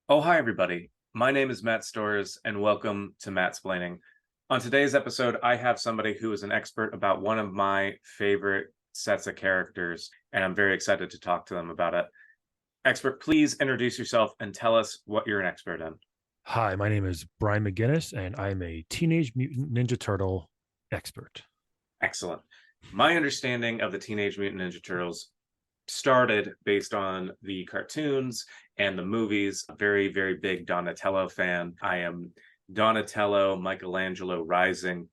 Oh, hi, everybody. My name is Matt Stores, and welcome to Mattsplaining. On today's episode, I have somebody who is an expert about one of my favorite sets of characters, and I'm very excited to talk to them about it. Expert, please introduce yourself and tell us what you're an expert in. Hi, my name is Brian McGinnis, and I'm a Teenage Mutant Ninja Turtle expert. Excellent. My understanding of the Teenage Mutant Ninja Turtles started based on the cartoons and the movies. Very, very big Donatello fan. I am Donatello, Michelangelo Rising.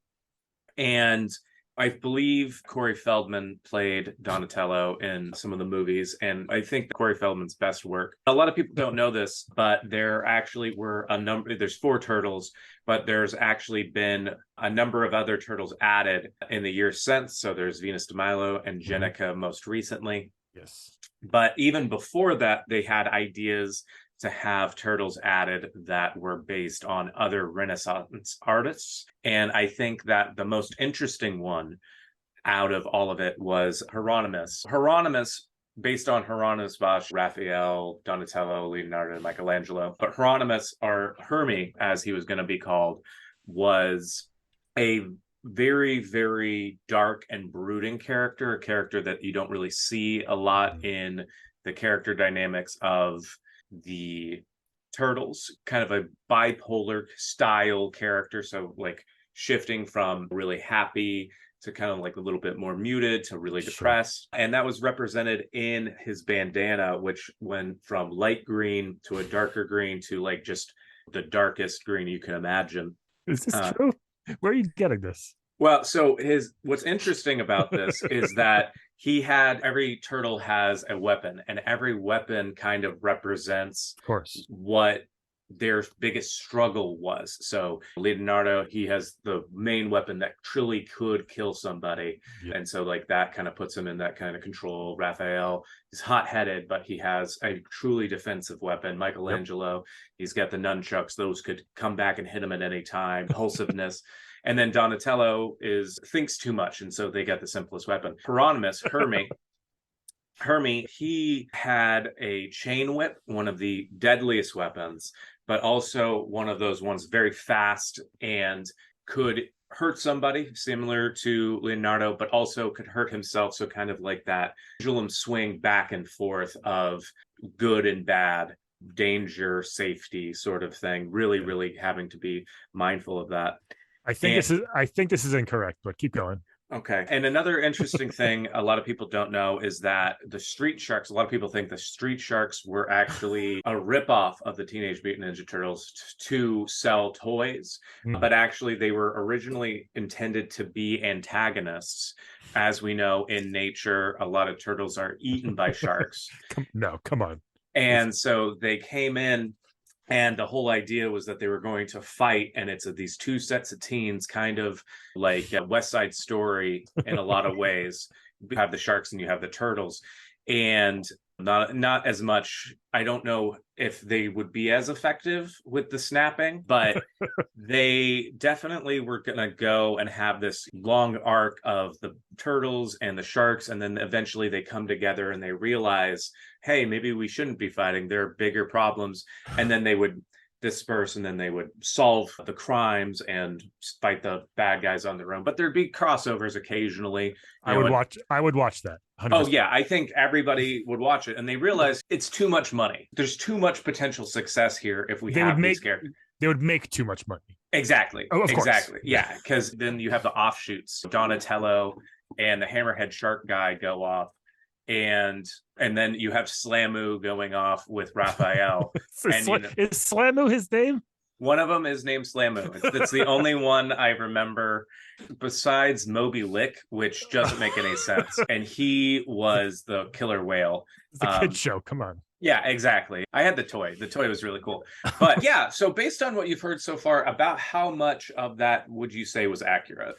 And I believe Corey Feldman played Donatello in some of the movies, and I think Corey Feldman's best work. A lot of people don't know this, but there actually were a number, there's four turtles, but there's actually been a number of other turtles added in the years since. So there's Venus de Milo and Jenica most recently. Yes. But even before that, they had ideas to have turtles added that were based on other Renaissance artists. And I think that the most interesting one out of all of it was Hieronymus. Hieronymus, based on Hieronymus Bosch, Raphael, Donatello, Leonardo, Michelangelo. But Hieronymus, or Hermie, as he was going to be called, was a very, very dark and brooding character, a character that you don't really see a lot in the character dynamics of the Turtles, kind of a bipolar style character. So, like, shifting from really happy to kind of like a little bit more muted to really Sure. depressed. And that was represented in his bandana, which went from light green to a darker green to like just the darkest green you can imagine. Is this Uh, true? Where are you getting this? well, so his what's interesting about this is that he had every turtle has a weapon, and every weapon kind of represents Of course. what their biggest struggle was. So Leonardo, he has the main weapon that truly could kill somebody. Yeah. And so like that kind of puts him in that kind of control. Raphael is hot-headed, but he has a truly defensive weapon. Yep. Michelangelo, he's got the nunchucks. Those could come back and hit him at any time. Impulsiveness. And then Donatello is thinks too much, and so they get the simplest weapon. Hieronymus, Hermie, he had a chain whip, one of the deadliest weapons, but also one of those ones very fast and could hurt somebody, similar to Leonardo, but also could hurt himself. So, kind of like that pendulum swing back and forth of good and bad, danger, safety sort of thing. Really, Yeah. really having to be mindful of that. I think And this is I think this is incorrect, but keep going. okay. And another interesting thing a lot of people don't know is that the Street Sharks, a lot of people think the Street Sharks were actually a ripoff of the Teenage Mutant Ninja Turtles to sell toys, Hmm. but actually they were originally intended to be antagonists. As we know in nature, a lot of turtles are eaten by sharks. No, come on. This, And so they came in, and the whole idea was that they were going to fight, and it's these two sets of teens, kind of like a West Side Story in a lot of ways. You have the sharks and you have the turtles, and not as much. I don't know if they would be as effective with the snapping, but they definitely were going to go and have this long arc of the turtles and the sharks, and then eventually they come together and they realize, hey, maybe we shouldn't be fighting, there are bigger problems. And then they would disperse, and then they would solve the crimes and fight the bad guys on their own. But there'd be crossovers occasionally, I you know. would And watch. I would watch that. oh 100%. yeah, I think everybody would watch it, and they realize it's too much money. There's too much potential success here if we They would have these make. characters. They would make too much money. Exactly. Oh, of course. Exactly. Yeah. Because then you have the offshoots. Donatello and the Hammerhead Shark guy go off. And then you have Slamu going off with Raphael. And you know, Is Slamu his name? one of them is named Slamu. It's the only one I remember besides Moby Lick, which doesn't make any sense. And he was the killer whale. It's a kid show. Come on. Yeah, exactly. I had the toy. The toy was really cool. But yeah, so based on what you've heard so far, about how much of that would you say was accurate?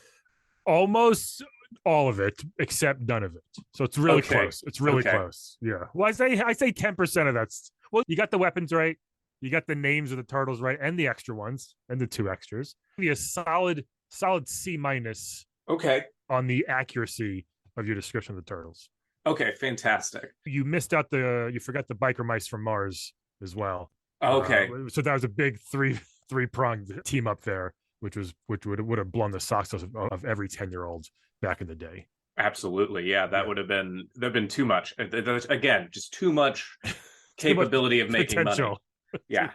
Almost all of it, except none of it. So it's really Okay. close. It's really Okay. close. Yeah. Well, I say 10% of that's well, you got the weapons right, you got the names of the turtles right, and the extra ones, and the two extras. Be a solid C minus Okay. on the accuracy of your description of the turtles. Okay. Fantastic. You forgot the biker mice from Mars as well. Okay. So that was a big three pronged team up there, which would have blown the socks of every 10-year-old back in the day. Absolutely. Yeah, Yeah, that'd been too much. Again, just too much too much capability of making money. potential. Yeah.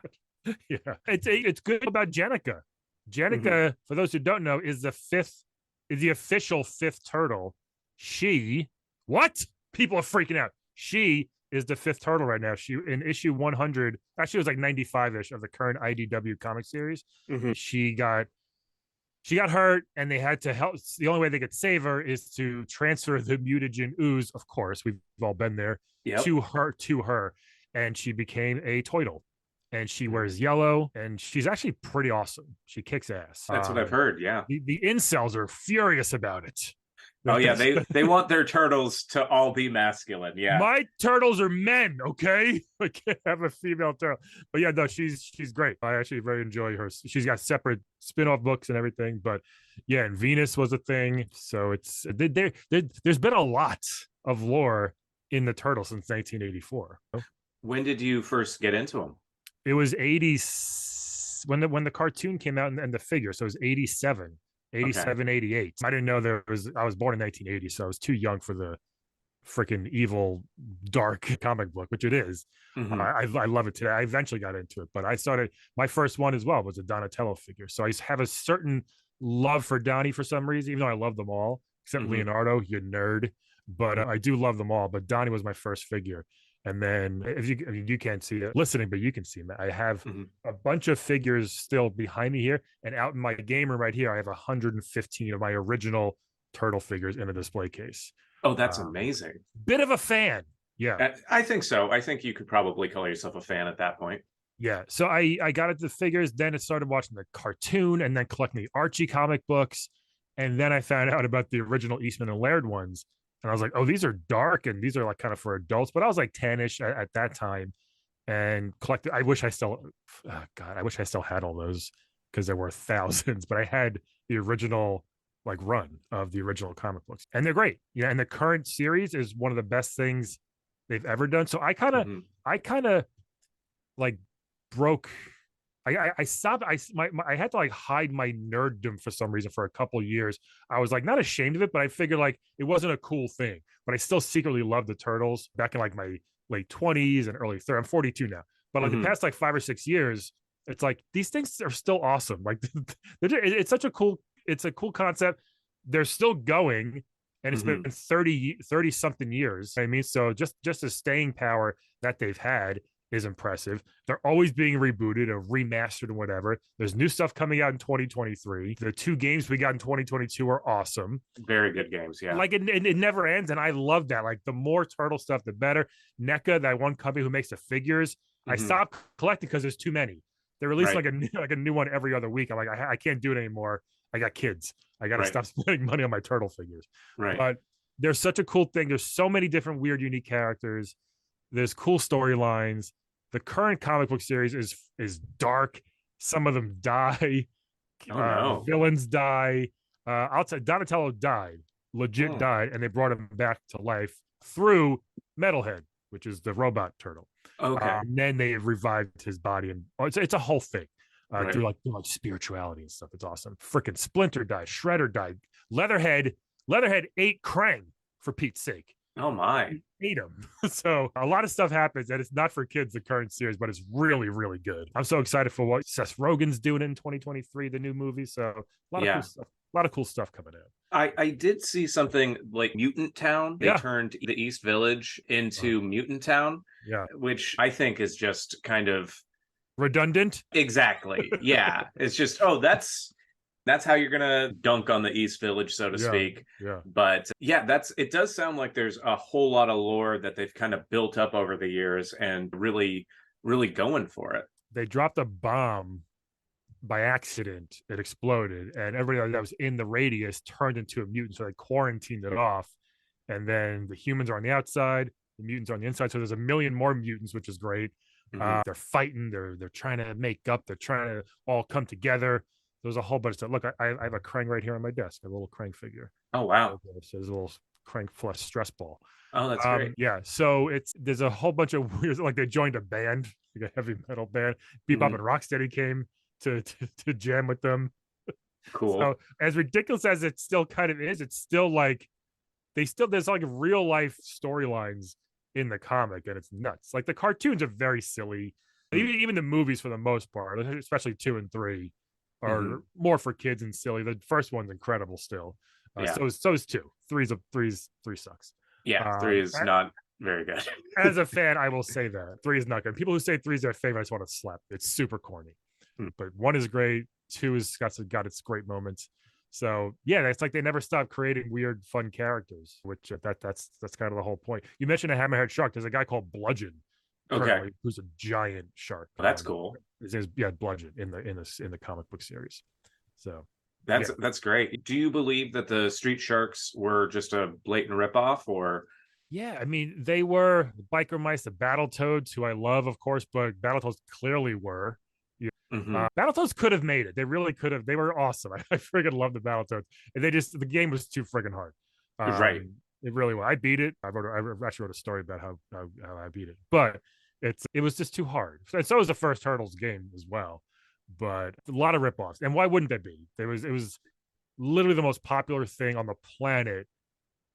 Yeah, it's good about Jenica. Hmm. Jenica, for those who don't know, is the official fifth turtle. She what? People are freaking out. She is the fifth turtle right now. She in issue 100, actually it was like 95-ish of the current IDW comic series. Hmm. She got hurt and they had to help. The only way they could save her is to transfer the mutagen ooze, of course, we've all been there, Yep. to her, and she became a toidle, and she Mhm. wears yellow, and she's actually pretty awesome. She kicks ass. That's what I've heard. Yeah. The incels are furious about it. Oh Like yeah, this, they want their turtles to all be masculine. Yeah. my turtles are men, okay? I can't have a female turtle. But yeah, no, she's great. I actually very enjoy her. She's got separate spin-off books and everything. But yeah, and Venus was a thing. So there's been a lot of lore in the turtle since 1984. When did you first get into them? It was 80s when the cartoon came out and the figure. So it was 87, Okay. 87, 88. I didn't know I was born in 1980, so I was too young for the freaking evil dark comic book, which it is. Hmm. I love it today. I eventually got into it, but I started my first one as well was a Donatello figure. So I have a certain love for Donnie for some reason, even though I love them all except Hmm. Leonardo, you nerd. But I do love them all. But Donnie was my first figure. And then if you, I mean, you can't see it listening, but you can see them. I have Hmm. a bunch of figures still behind me here, and out in my game room right here, I have 115 of my original turtle figures in a display case. Oh, that's Um, amazing. Bit of a fan. Yeah. I think so. I think you could probably call yourself a fan at that point. Yeah. So I got into the figures, then I started watching the cartoon and then collecting the Archie comic books. And then I found out about the original Eastman and Laird ones. And I was like, oh, these are dark and these are like kind of for adults. But I was like 10-ish at that time and collected. I wish I still had all those because there were thousands, but I had the original like run of the original comic books and they're great. Yeah. And the current series is one of the best things they've ever done. So Hmm. I kind of like broke. I stopped. I had to like hide my nerddom for some reason for a couple of years. I was like not ashamed of it, but I figured like it wasn't a cool thing. But I still secretly loved the turtles back in like my late 20s and early 30s. I'm 42 now, but like the Hmm. past like 5 or 6 years, it's like these things are still awesome. Like it's such a cool. It's a cool concept. They're still going, and it's been Hmm. 30 something years. I mean, so just the staying power that they've had is impressive. They're always being rebooted or remastered or whatever. There's new stuff coming out in 2023. The two games we got in 2022 are awesome. Very good games. Yeah. Like it never ends, and I love that. Like the more turtle stuff, the better. NECA, that one company who makes the figures, I Hmm. stopped collecting because there's too many. They release Right. like a new one every other week. I'm like, I can't do it anymore. I got kids. I got to Right. stop spending money on my turtle figures. Right. But there's such a cool thing. There's so many different weird, unique characters. There's cool storylines. The current comic book series is dark. Some of them die. Oh no. Villains die. I'll tell Donatello died, legit Oh. died, and they brought him back to life through Metalhead, which is the robot turtle. Okay. And then they revived his body, and it's a whole thing. Right. Through like spirituality and stuff. It's awesome. Freaking Splinter died. Shredder died. Leatherhead ate Krang for Pete's sake. Oh my. Ate him. So a lot of stuff happens, and it's not for kids. The current series, but it's really really good. I'm so excited for what Seth Rogen's doing in 2023, the new movie. So a lot of cool Yeah. stuff. A lot of cool stuff coming out. I did see something like Mutant Town. They Yeah. turned the East Village Uh, into Mutant Town, yeah. which I think is just kind of Redundant. exactly. Yeah. It's just, oh, that's how you're gonna dunk on the East Village, so to Yeah. speak. Yeah. But yeah, it does sound like there's a whole lot of lore that they've kind of built up over the years and really, really going for it. They dropped a bomb by accident. It exploded, and everybody that was in the radius turned into a mutant. So they quarantined it off, and then the humans are on the outside, the mutants are on the inside. So there's a million more mutants, which is great. Mhm. They're fighting. They're trying to make up. They're trying to all come together. There's a whole bunch of stuff. Look, I have a Krang right here on my desk, a little Krang figure. Oh wow. Okay, so there's a little crank flush stress ball. Oh, that's great. Yeah, so there's a whole bunch of weird, like they joined a band, like a heavy metal band. Bebop and Mhm. Rocksteady came to jam with them. So Cool. as ridiculous as it still kind of is, it's still like there's like real life storylines in the comic, and it's nuts. Like the cartoons are very silly. Mm. Even the movies for the most part, especially 2 and 3, Mhm. are more for kids and silly. The first one's incredible still. Yeah. So is two. Three sucks. Yeah, 3 is not very good. As a fan, I will say that 3 is not good. People who say 3 is their favorite, I just want to slap. It's super corny. Mm. But 1 is great. 2 has got its great moments. So yeah, it's like they never stop creating weird, fun characters, which that's kind of the whole point. You mentioned a hammerhead shark. There's a guy called Bludgeon Okay. currently who's a giant shark. Well, that's cool. His name's Bludgeon in the comic book series. So yeah, That's great. Do you believe that the Street Sharks were just a blatant ripoff, or yeah. I mean, they were the biker mice, the Battletoads, who I love, of course, but Battletoads clearly were. Mhm. Battletoads could have made it. They really could have. They were awesome. I friggin' love the Battletoads. And the game was too friggin' hard. Right. It really was. I beat it. I actually wrote a story about how I beat it, but it was just too hard. And so was the first Turtles game as well. But a lot of ripoffs. And why wouldn't there be? It was literally the most popular thing on the planet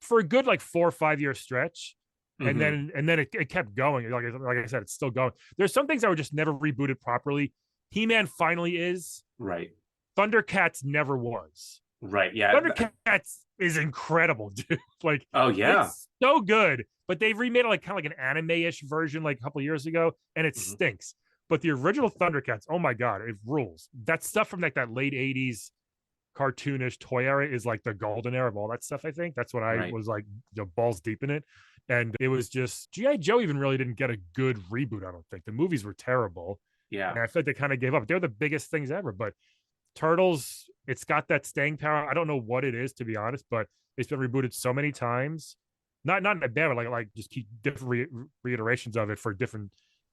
for a good like 4 or 5 year stretch. Mhm. And then it kept going. Like I said, it's still going. There's some things that were just never rebooted properly. He-Man finally is. Right. Thundercats never was. Right. Yeah. Thundercats is incredible, dude. Like Oh, yeah. it's so good, but they've remade it like kind of like an anime-ish version like a couple years ago, and it Mhm. stinks. But the original Thundercats, oh my god, it rules. That stuff from like that late '80s cartoonish toy era is like the golden era of all that stuff. I think that's what I Right. was like, balls deep in it. And it was just GI Joe even really didn't get a good reboot. I don't think the movies were terrible, Yeah. and I feel like they kind of gave up. They're the biggest things ever, but Turtles, it's got that staying power. I don't know what it is, to be honest, but it's been rebooted so many times. Not in a bad way, like just keep different reiterations of it for different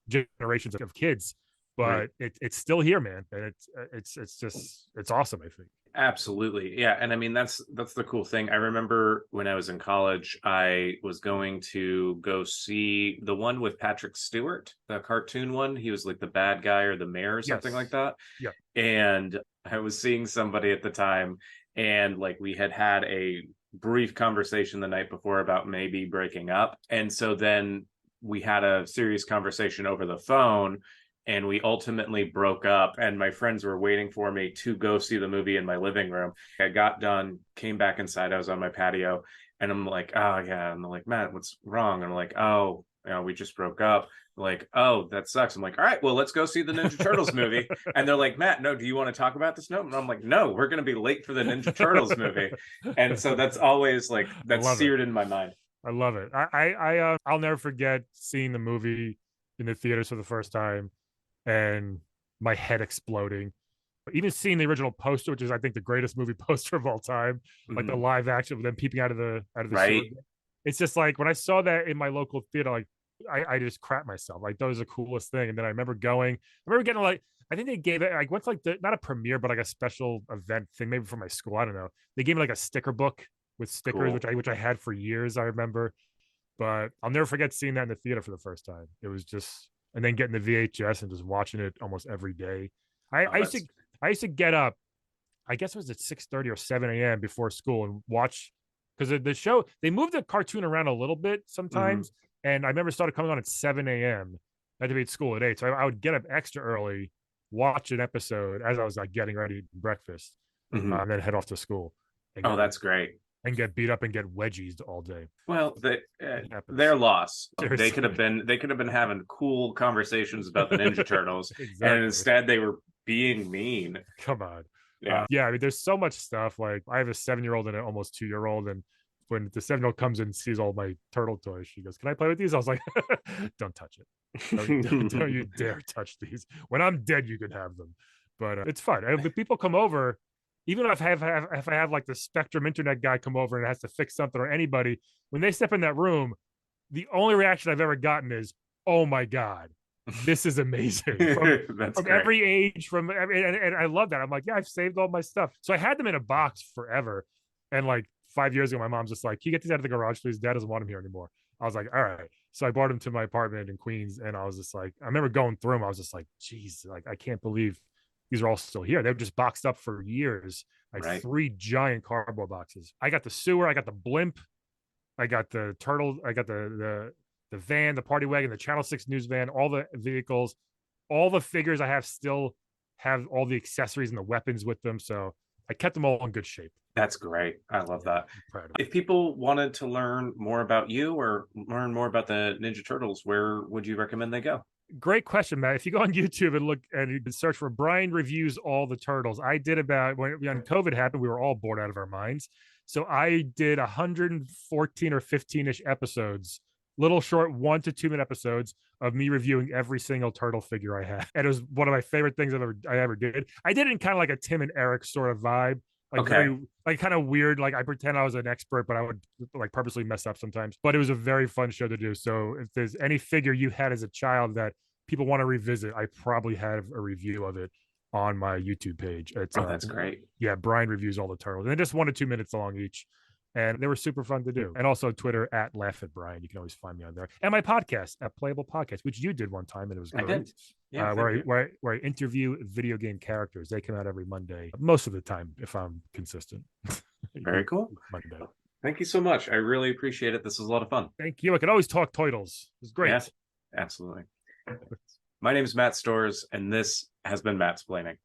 generations of kids. Right. But it's still here, man, and it's just it's awesome. I think. Absolutely. Yeah. And I mean that's the cool thing. I remember when I was in college, I was going to go see the one with Patrick Stewart, the cartoon one. He was like the bad guy or the mayor or something like Yes. that. Yeah. And I was seeing somebody at the time, and like we had a brief conversation the night before about maybe breaking up. And so then we had a serious conversation over the phone, and we ultimately broke up, and my friends were waiting for me to go see the movie in my living room. I got done, came back inside, I was on my patio, and I'm like, oh yeah, and they're like, Matt, what's wrong? And I'm like, oh, you know, we just broke up. Like, oh, that sucks. I'm like, all right, well, let's go see the Ninja Turtles movie. And they're like, Matt, no, do you want to talk about this? No. And I'm like, no, we're going to be late for the Ninja Turtles movie. And so that's always like, I that's love it. seared in my mind. I love it. I'll never forget seeing the movie in the theaters for the first time and my head exploding. Even seeing the original poster, which is I think the greatest movie poster of all time, like the Mhm. live action of them peeping out of the sewer. Right. It's just like when I saw that in my local theater, like I just crap myself. Like that was the coolest thing. And then I remember getting like I think they gave it like what's like the not a premiere, but like a special event thing, maybe for my school. I don't know. They gave me like a sticker book with stickers, Cool. which I had for years, I remember. But I'll never forget seeing that in the theater for the first time. It was just and then getting the VHS and just watching it almost every day. I, Oh, I used to that's I used to get up, I guess it was at 6:30 or 7 a.m. before school and watch because the show they moved the cartoon around a little bit mhm. sometimes. And I remember it started coming on at 7 a.m. I had to be at school at 8. So I would get up extra early, watch an episode as I was like getting ready to breakfast, Mhm. and then head off to school and Oh, that's great. get beat up and get wedgies all day. Well, It their happens. loss. Seriously. They could have been having cool conversations about the Ninja Turtles, and Exactly. instead they were being mean. Come on. Yeah. Yeah, I mean, there's so much stuff. Like, I have a 7-year-old and an almost 2-year-old, and when the 7-year-old comes in and sees all my turtle toys, she goes, "Can I play with these?" I was like, "Don't touch it. Don't you dare touch these. When I'm dead, you can have them." But it's fun. If people come over, even if I have like the Spectrum internet guy come over and has to fix something or anybody, when they step in that room, the only reaction I've ever gotten is, "Oh my god, this is amazing." That's From great. every age, and I love that. I'm like, yeah, I've saved all my stuff. So I had them in a box forever, and like 5 years ago, my mom's just like, "Can you get these out of the garage, please? Dad doesn't want them here anymore." I was like, "All right." So I brought them to my apartment in Queens, and I was just like, I remember going through them. I was just like, "Geez, like I can't believe these are all still here. They were just boxed up for years." I had Right. 3 giant cardboard boxes. I got the sewer, I got the blimp, I got the turtle, I got the van, the party wagon, the Channel 6 news van, all the vehicles, all the figures I have still have all the accessories and the weapons with them. So I kept them all in good shape. That's great. I love Yeah, that. I'm proud of If people wanted to learn more about you or learn more about the Ninja Turtles, where would you recommend they go? it. Great question, Matt. If you go on YouTube and look and you can search for Brian reviews all the turtles, I did about when COVID happened, we were all bored out of our minds. So I did 114 or 15-ish episodes, little short 1 to 2 minute episodes of me reviewing every single turtle figure I have. And it was one of my favorite things I ever did. I did it in kind of like a Tim and Eric sort of vibe, like Okay. very like kind of weird. Like I pretend I was an expert, but I would like purposely mess up sometimes. But it was a very fun show to do. So if there's any figure you had as a child that people want to revisit, I probably have a review of it on my YouTube page. It's Oh, that's great. yeah, Brian reviews all the turtles, and they're just 1 to 2 minutes long each. And they were super fun to do. And also Twitter at Laugh at Brian. You can always find me on there. And my podcast at Playable Podcast, which you did one time, and it was I great. did. Yeah, thank you. Where I interview video game characters. They come out every Monday, most of the time, if I'm consistent. Very cool. Monday. Thank you so much. I really appreciate it. This was a lot of fun. Thank you. I can always talk turtles. It was great. Yes, absolutely. My name is Matt Stores, and this has been Mattsplaining.